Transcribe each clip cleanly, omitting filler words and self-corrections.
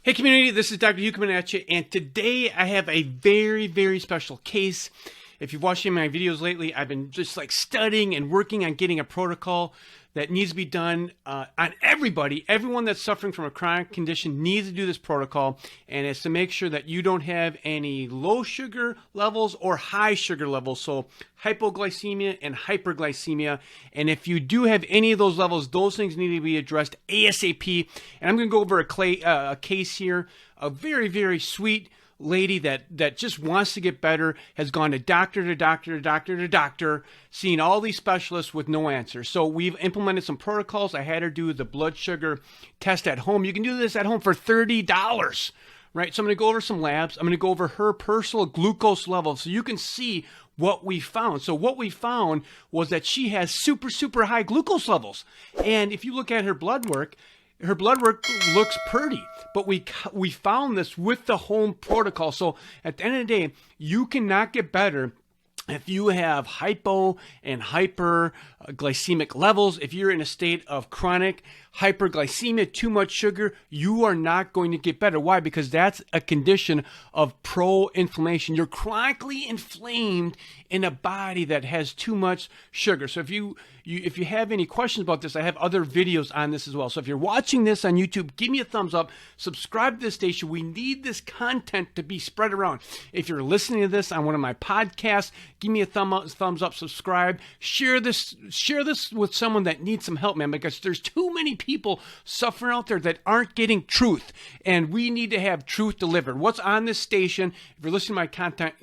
Hey community, this is Dr. Hugh Wegwerth, and today I have a very, very special case. If you've watched any of my videos lately, I've been just like studying and working on getting a protocol that needs to be done on everybody. Everyone that's suffering from a chronic condition needs to do this protocol, and it's to make sure that you don't have any low sugar levels or high sugar levels, so hypoglycemia and hyperglycemia. And if you do have any of those levels, those things need to be addressed ASAP. And I'm going to go over a case here, a very, very sweet lady that just wants to get better, has gone to doctor to doctor to doctor to doctor, seen all these specialists with no answers. So we've implemented some protocols. I had her do the blood sugar test at home. You can do this at home for $30, right? So I'm going to go over some labs. I'm going to go over her personal glucose level so you can see what we found. So what we found was that she has super high glucose levels. And if you look at her blood work looks pretty, but we found this with the home protocol. So at the end of the day, you cannot get better if you have hypo and hyperglycemic levels. If you're in a state of chronic hyperglycemia, too much sugar, you are not going to get better. Why? Because that's a condition of pro-inflammation. You're chronically inflamed in a body that has too much sugar. So if you have any questions about this, I have other videos on this as well. So if you're watching this on YouTube, give me a thumbs up, subscribe to this station. We need this content to be spread around. If you're listening to this on one of my podcasts, give me a thumbs up, subscribe, share this with someone that needs some help, man, because there's too many people suffering out there that aren't getting truth, and we need to have truth delivered. What's on this station, if you're listening to my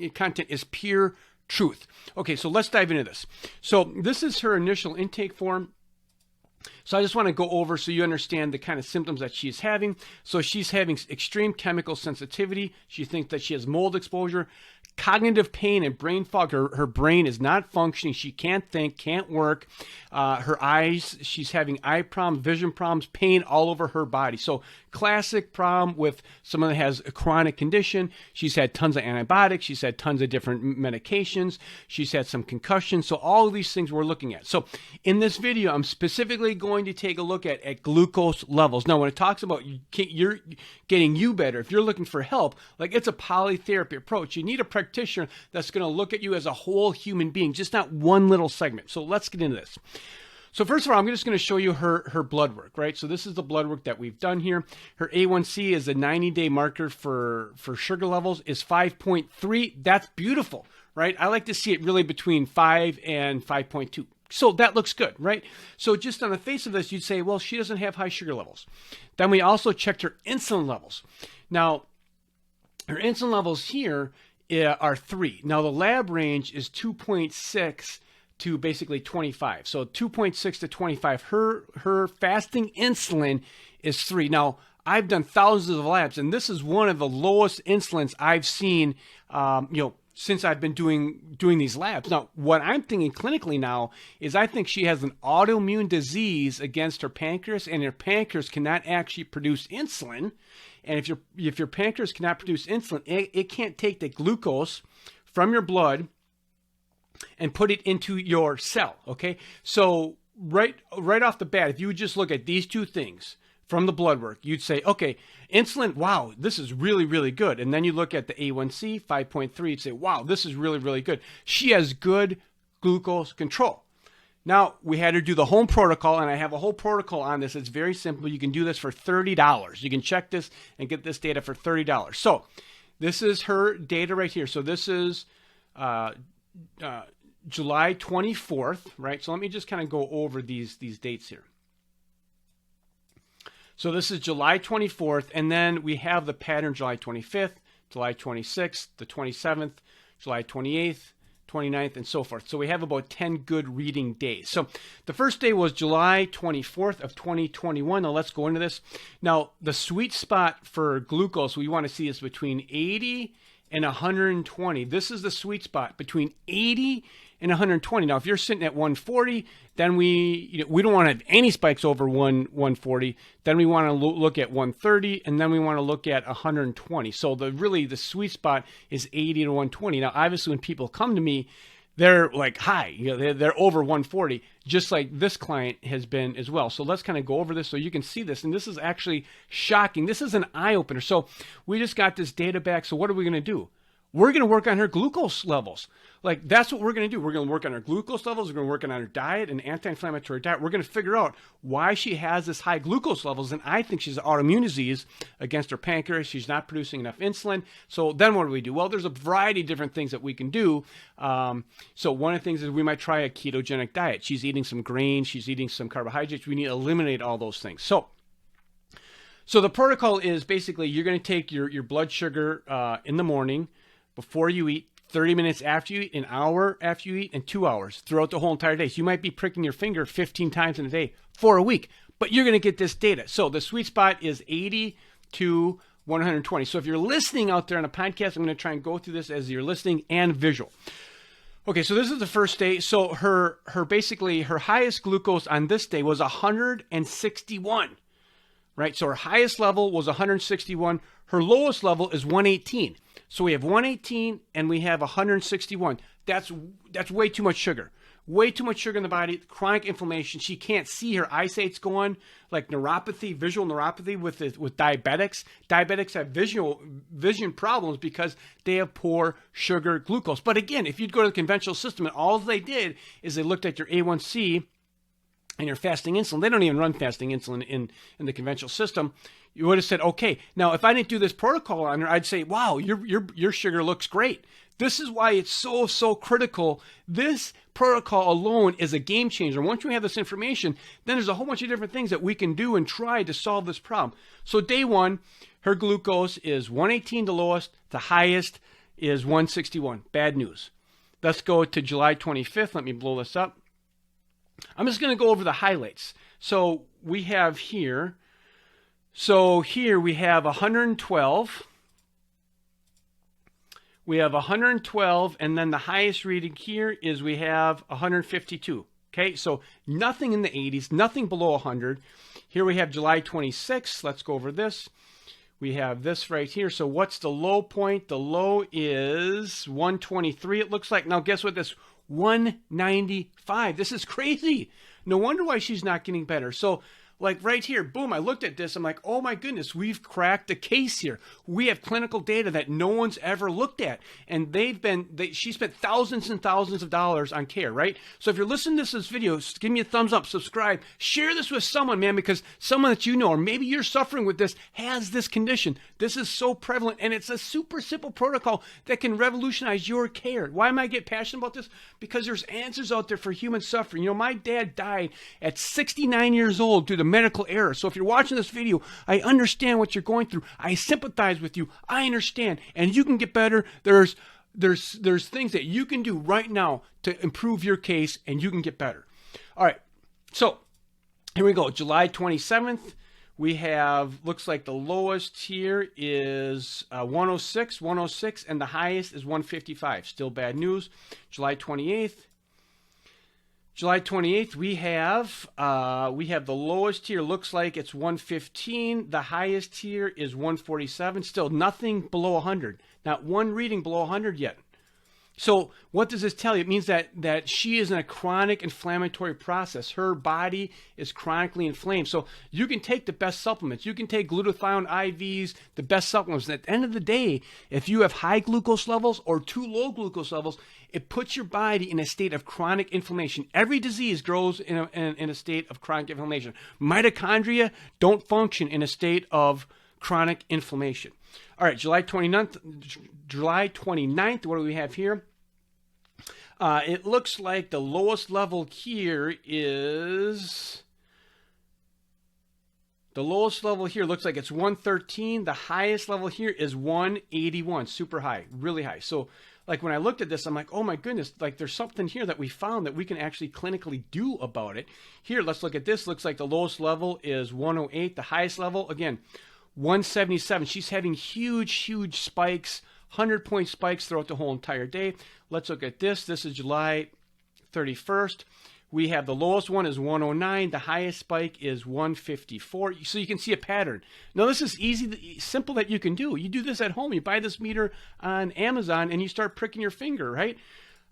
content is pure truth. Okay, so let's dive into this. So this is her initial intake form. So I just want to go over so you understand the kind of symptoms that she's having. So she's having extreme chemical sensitivity. She thinks that she has mold exposure, cognitive pain and brain fog. Her brain is not functioning. She can't think, can't work. Her eyes, she's having eye problems, vision problems, pain all over her body. So classic problem with someone that has a chronic condition. She's had tons of antibiotics. She's had tons of different medications. She's had some concussions. So all of these things we're looking at. So in this video, I'm specifically going to take a look at glucose levels. Now, when it talks about you're getting you better, if you're looking for help, like it's a polytherapy approach. You need a practitioner that's going to look at you as a whole human being, just not one little segment. So let's get into this. So first of all, I'm just going to show you her blood work, right? So this is the blood work that we've done here. Her A1C is a 90-day marker for sugar levels is 5.3. That's beautiful, right? I like to see it really between 5 and 5.2. So that looks good, right? So just on the face of this, you'd say, well, she doesn't have high sugar levels. Then we also checked her insulin levels. Now, her insulin levels here are 3. Now, the lab range is 2.6 to basically 25. So 2.6 to 25. Her fasting insulin is 3. Now, I've done thousands of labs, and this is one of the lowest insulins I've seen, since I've been doing these labs. Now, what I'm thinking clinically now is I think she has an autoimmune disease against her pancreas, and her pancreas cannot actually produce insulin. And if your pancreas cannot produce insulin, it can't take the glucose from your blood and put it into your cell, okay? So right off the bat, if you would just look at these two things from the blood work, you'd say, okay, insulin, wow, this is really, really good. And then you look at the A1C, 5.3, you'd say, wow, this is really, really good. She has good glucose control. Now, we had her do the home protocol, and I have a whole protocol on this. It's very simple. You can do this for $30. You can check this and get this data for $30. So this is her data right here. So this is July 24th, right? So let me just kind of go over these dates here. So this is July 24th, and then we have the pattern July 25th, July 26th, the 27th, July 28th, 29th, and so forth. So we have about 10 good reading days. So the first day was July 24th of 2021. Now let's go into this. Now, the sweet spot for glucose we want to see is between 80 and 120. This is the sweet spot between 80 and 120. Now, if you're sitting at 140, then we don't want to have any spikes over 140. Then we want to look at 130, and then we want to look at 120. So the sweet spot is 80 to 120. Now, obviously, when people come to me, they're like high, they're over 140, just like this client has been as well. So let's kind of go over this so you can see this. And this is actually shocking. This is an eye opener. So we just got this data back. So what are we going to do? We're going to work on her glucose levels. Like, that's what we're going to do. We're going to work on her glucose levels. We're going to work on her diet and anti-inflammatory diet. We're going to figure out why she has this high glucose levels. And I think she's an autoimmune disease against her pancreas. She's not producing enough insulin. So then what do we do? Well, there's a variety of different things that we can do. So one of the things is we might try a ketogenic diet. She's eating some grains. She's eating some carbohydrates. We need to eliminate all those things. So the protocol is basically you're going to take your blood sugar in the morning, before you eat, 30 minutes after you eat, an hour after you eat, and 2 hours throughout the whole entire day. So you might be pricking your finger 15 times in a day for a week, but you're going to get this data. So the sweet spot is 80 to 120. So if you're listening out there on a podcast, I'm going to try and go through this as you're listening and visual. Okay, so this is the first day. So her basically her highest glucose on this day was 161, right? So her highest level was 161. Her lowest level is 118. So we have 118 and we have 161. That's way too much sugar. Way too much sugar in the body, chronic inflammation. She can't see, her eyesight's going, like neuropathy, visual neuropathy with diabetics. Diabetics have vision problems because they have poor sugar glucose. But again, if you'd go to the conventional system and all they did is they looked at your A1C and your fasting insulin, they don't even run fasting insulin in the conventional system. You would have said, okay, now if I didn't do this protocol on her, I'd say, wow, your sugar looks great. This is why it's so critical. This protocol alone is a game changer. Once we have this information, then there's a whole bunch of different things that we can do and try to solve this problem. So day one, her glucose is 118 the lowest, the highest is 161. Bad news. Let's go to July 25th. Let me blow this up. I'm just going to go over the highlights. So we have here, we have 112. We have 112, and then the highest reading here is we have 152. Okay, so nothing in the 80s, nothing below 100. Here we have July 26th. Let's go over this. We have this right here. So what's the low point? The low is 123, it looks like. Now guess what this 195. This is crazy. No wonder why she's not getting better. So like right here, boom, I looked at this. I'm like, oh my goodness, we've cracked the case here. We have clinical data that no one's ever looked at. And she spent thousands and thousands of dollars on care, right? So if you're listening to this video, give me a thumbs up, subscribe, share this with someone, man, because someone that you know, or maybe you're suffering with this, has this condition. This is so prevalent, and it's a super simple protocol that can revolutionize your care. Why am I getting passionate about this? Because there's answers out there for human suffering. You know, my dad died at 69 years old due to medical error. So if you're watching this video, I understand what you're going through. I sympathize with you. I understand, and you can get better. There's things that you can do right now to improve your case, and you can get better. All right, so here we go. July 27th, we have, looks like the lowest here is 106, and the highest is 155. Still bad news. July 28th, we have the lowest here, looks like it's 115. The highest here is 147. Still nothing below 100. Not one reading below 100 yet. So what does this tell you? It means that she is in a chronic inflammatory process. Her body is chronically inflamed. So you can take the best supplements. You can take glutathione IVs, the best supplements. And at the end of the day, if you have high glucose levels or too low glucose levels, it puts your body in a state of chronic inflammation. Every disease grows in a state of chronic inflammation. Mitochondria don't function in a state of chronic inflammation. All right, July 29th, what do we have here? It looks like the lowest level here is... The lowest level here looks like it's 113. The highest level here is 181, super high, really high. So like when I looked at this, I'm like, oh my goodness, like there's something here that we found that we can actually clinically do about it. Here, let's look at this. Looks like the lowest level is 108. The highest level, again, 177. She's having huge spikes, 100-point spikes throughout the whole entire day. Let's look at this. This is July 31st. We have the lowest one is 109. The highest spike is 154. So you can see a pattern. Now this is easy, simple that you can do. You do this at home. You buy this meter on Amazon and you start pricking your finger, right?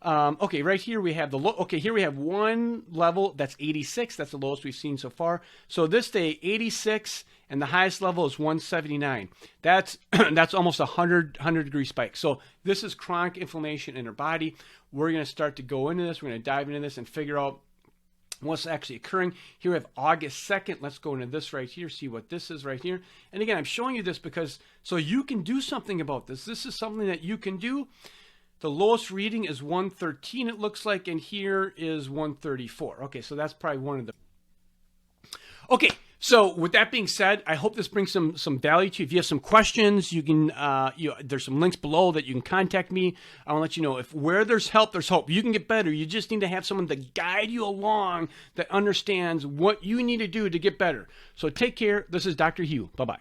Okay, right here we have the low. Okay, here we have one level that's 86. That's the lowest we've seen so far. So this day, 86, and the highest level is 179. That's that's almost a 100 degree spike. So this is chronic inflammation in our body. We're going to start to go into this. We're going to dive into this and figure out what's actually occurring. Here we have August 2nd. Let's go into this right here, see what this is right here. And again, I'm showing you this because so you can do something about this. This is something that you can do. The lowest reading is 113, it looks like, and here is 134. Okay, so that's probably one of the... Okay, so with that being said, I hope this brings some value to you. If you have some questions, you can, there's some links below that you can contact me. I want to let you know if where there's help, there's hope. You can get better. You just need to have someone to guide you along that understands what you need to do to get better. So take care. This is Dr. Hugh. Bye-bye.